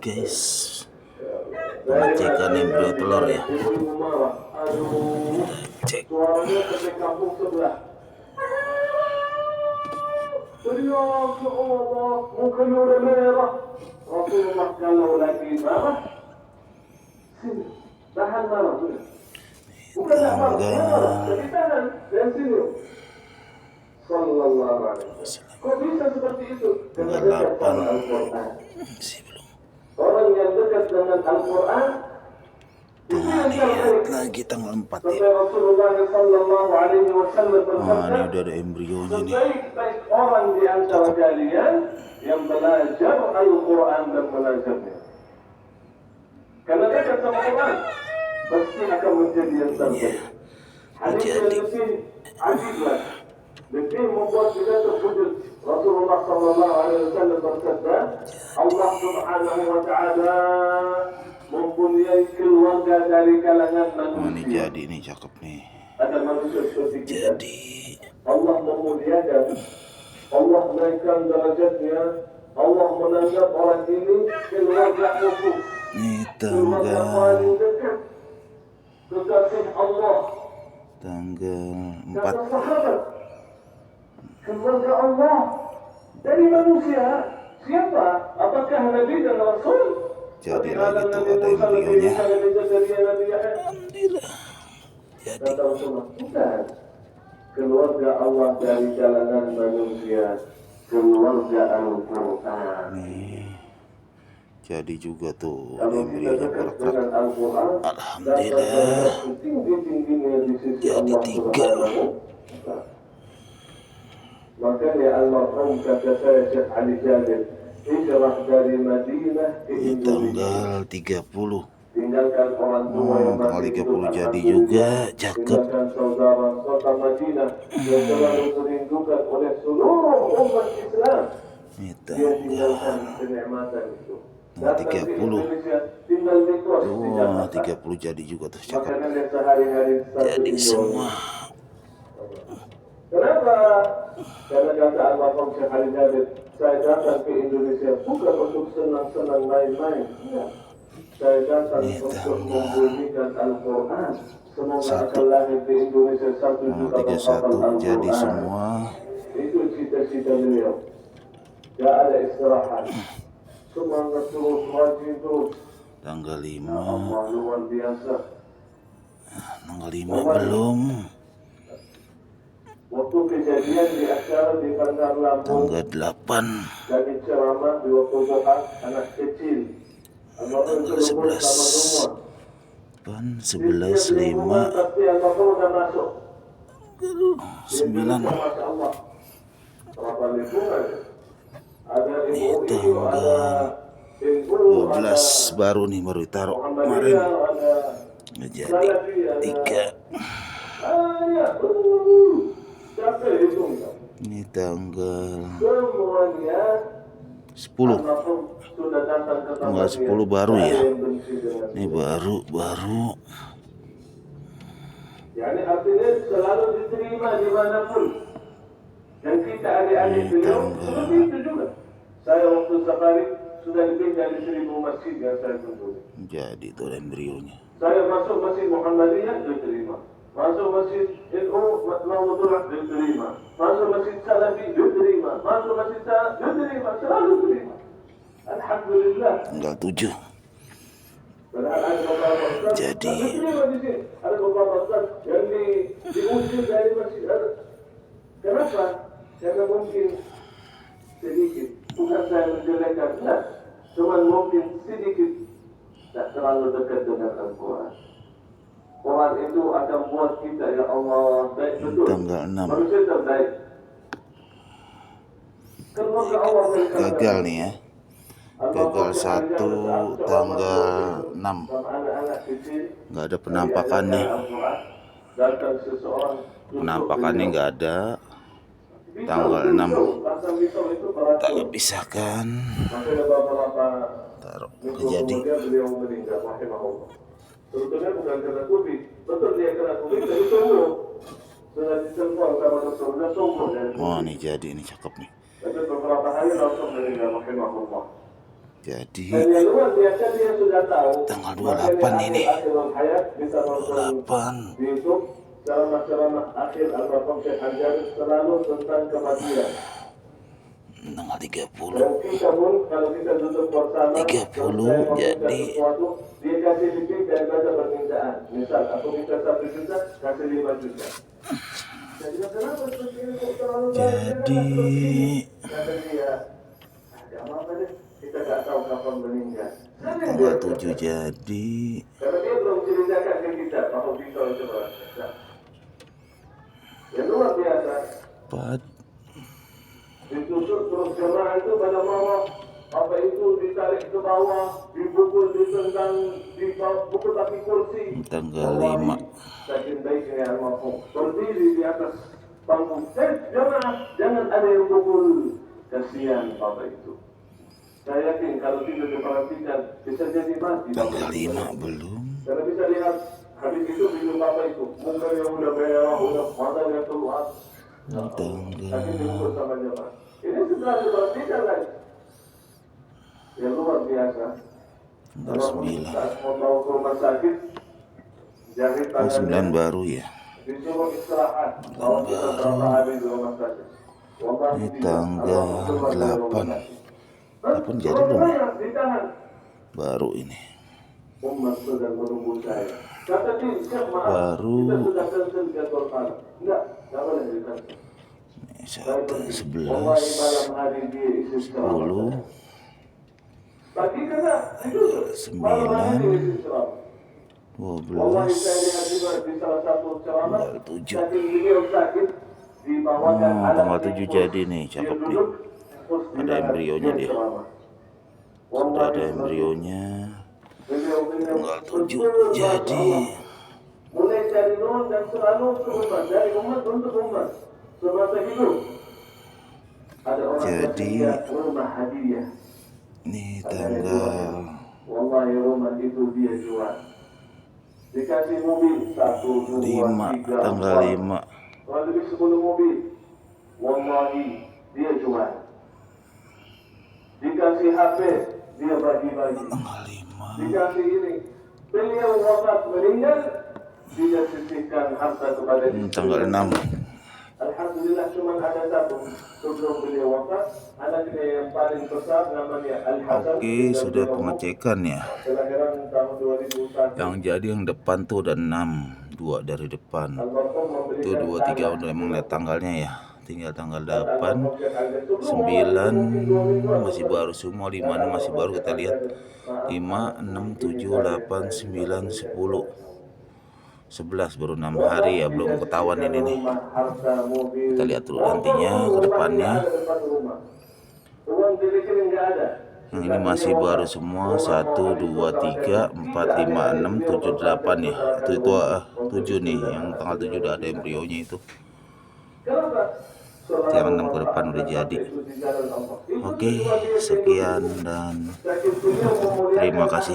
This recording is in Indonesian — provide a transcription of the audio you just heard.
guys, pengecekan embrio telur ya. Cek. Kok bisa seperti itu? Tanggal 8 masih belum. Orang yang dekat dengan Al-Quran Lihat lagi tanggal 4 ya. Rasulullah sallallahu alaihi wasallam Wah, ini udah ada embrionya nih. sebaik-baik orang di antara kalian yang belajar Al-Quran dan belajarnya. Karena dekat sama Quran pasti akan menjadi yang terbaik. Hadis yang lebih ajiblah, lebih membuat kita terkejut. Rasulullah sallallahu alaihi wasallam bersabda, Allah subhanahu wa ta'ala mempunyai keluarga dari kalangan manusia. Oh, ini jadi nih, cakep nih. Ada manusia seperti kita. Jadi Allah memuliakan, Allah menaikkan derajatnya, Allah menanggap orang ini keluarga khusus, ini keluarga tanggal paling dekat, kekasih Allah, tanggal 4. kata sahabat, keluarga Allah dari manusia. Siapa? Apakah Nabi dan Rasul? Jadi lagi tuh ada embrionya. Alhamdulillah. Jadi Kata Rasulullah, bukan. Keluarga Allah dari kalangan manusia, keluarga Al-Quran. nih, jadi juga tuh Kalau kita embrionya dekat bergerak. dengan Al-Quran, Alhamdulillah. tinggi-tingginya di sisi Jadi Allah 3. Subhanahu. Makanya almarhum kata saya Syekh Ali Jabir, hijrah dari Madinah ke Ini Indonesia. tanggal 30. Tinggalkan orang tua yang Tanggal masih 30 hidup, jadi juga, cakep. tinggalkan saudara kota Madinah yang selalu dirindukan oleh seluruh umat Islam. Ini Dia tinggalkan tanggal kenikmatan itu. Nah, Datang ke 30. Indonesia, tinggal di kos di Wah, Jakarta. 30 jadi juga tuh, cakep. Makanan yang sehari-hari satu Jadi Indomie. semua. Kenapa? Karena kata almarhum Syekh Ali Jabir, saya datang ke Indonesia bukan untuk senang-senang main-main. Tidak. Saya datang untuk membunyikan Al-Quran. Semoga akan lahir di Indonesia 1 juta penghafal 31 jadi Al-Quran. semua. Itu cita-cita beliau. Tidak ada istirahat. Semangat terus, rajin terus. Tanggal 5. Allah luar biasa. Tanggal 5 belum. Waktu kejadian di acara di Bandar Lampung, Tanggal 8. dari ceramah di waktu doa anak kecil. Almarhum Tanggal itu lembut 11. sama semua. 11, 5, Tapi almarhum udah masuk. 9. Masya Allah. Berapa lingkungan? Ada Ini ibu ada ibu, 12 baru nih, baru ditaruh kemarin. Muhammadiyah, ada Jadi Salafi, ada 3. ya, capek itu. Ini tanggal Semuanya 10. almarhum sudah datang ke Tanggal tempat 10 dia. baru ya. Ada yang benci dengan Ini baru. Yani artinya selalu diterima dimanapun. Dan kita adik-adik beliau seperti itu juga. Saya waktu safari sudah lebih dari 1000 masjid yang saya kunjungi. Jadi itu embrionya. Saya masuk masjid Muhammadiyah diterima. Masuk masjid NU Nahdlatul diterima. Masuk masjid Salafi diterima. Masuk masjid diterima. Selalu diterima. Alhamdulillah. Tanggal 7. Padahal ada beberapa ustaz, Jadi diterima di sini. Ada beberapa ustaz yang diusir dari masjid. Kenapa? Karena mungkin sedikit. Bukan saya menjelekkan. Nah, cuma mungkin sedikit tak terlalu dekat dengan Al-Quran. Quran itu akan buat kita, ya Allah, baik betul. tanggal 6. Manusia terbaik. Keluarga Allah Gagal nih ya. Gagal 1 tanggal 6. Nggak ada penampakannya. Penampakannya nggak ada. Tanggal 6. Tak pisahkan. Taruh kejadi. Sebetulnya bukan kena COVID, betul dia kena COVID dari sumur. Sudah ditelepon sama dokternya sumur. Oh, ini jadi, ini cakep nih. Tapi beberapa hari langsung meninggal, rahimahullah. Jadi Dan yang luar biasa dia sudah tahu tanggal makanya 28 ini. akhir hayat bisa nonton 28 di YouTube ceramah-ceramah akhir almarhum Syekh Anjarin selalu tentang kematian. tanggal 30. Dan kita pun kalau kita duduk bersama 30 jadi sesuatu, dia kasih lebih daripada permintaan. Misal aku minta 1 juta, kasih 5 juta. Jadi kenapa seperti ini kok terlalu jadi kata dia, ada apa deh? Kita nggak tahu kapan meninggal. tanggal 7 jadi Karena dia belum ceritakan ke kita bahwa pisau itu berasa. Yang luar biasa. 4 Ditusuk terus jemaah itu pada bawah. Apa itu ditarik ke bawah, dipukul, ditendang, dipukul kaki kursi. tanggal 5 Saking baiknya almarhum berdiri di atas panggung. Jemaah, jangan ada yang pukul. Kasihan bapak itu. Saya yakin kalau tidak diperhatikan bisa jadi mati. tanggal 5 belum. Karena bisa lihat habis itu minum apa itu, mukanya udah merah, udah matanya keluar. Tapi diukur sama jemaah. Ini setelah diperhatikan lagi. Yang luar biasa. tanggal 9. Saat mau bawa ke rumah sakit, jahit Oh, 9 tangannya, baru ya. disuruh istirahat. Bawa kita berapa hari di rumah sakit. Ini tanggal 8. 8 jadi belum ya? Ditahan. Baru ini. Umat sedang menunggu saya. Kata dia, siap maaf. Baru. Kita sudah cancel jadwal malam. Enggak boleh di-cancel. Ini 1, 11, Wallahi malam hari dia isi ceramah. 10, Pagi kena, itu. 9, Malam hari dia isi ceramah. Wallahi saya lihat 12, juga di salah satu ceramah. tanggal 7. Saking beliau sakit, dibawakan alat Tanggal 7 infus. jadi nih, Dia cakep nih. duduk, infus Ada di embrionya dia. ceramah. Sudah ada Wallahi, embrionya. beliau Tanggal 7 betul, jadi. Masya Allah. Mulai dari nol dan selalu ke umat, dari umat untuk umat semasa hidup. Ada orang Jadi, bersedia rumah hadiah. Nih tanggal Wallahi rumah itu dia jual. Dikasih mobil 1, 2, 5, 3, tanggal 4. 5. Kalau lebih 10 mobil. Wallahi dia jual. Dikasih HP dia bagi-bagi. Tanggal 5. Dikasih ini. Beliau wafat meninggal, dia sisihkan harta kepada Tanggal 6. Alhamdulillah cuma ada satu sebelum beliau wafat, anaknya yang paling besar namanya Al-Hasan. Oke, sudah pengecekan ya. Kelahiran tahun 2001. Yang jadi yang depan tuh ada 6, 2 dari depan. Almarhum Tuh memberikan 2, 3 udah emang lihat tanggalnya ya. Tinggal tanggal 8, 9 masih baru semua, 5 masih baru kita lihat. 5, 6, 7, 8, 9, 10. 11 baru 6 hari ya, belum ketahuan ini nih. Kita lihat dulu nantinya ke depannya. Yang ini masih baru semua. 1, 2, 3, 4, 5, 6, 7, 8 ya. Itu 7 nih. Yang tanggal 7 udah ada embrionya itu. Yang 6 ke depan udah jadi. Oke, sekian dan terima kasih.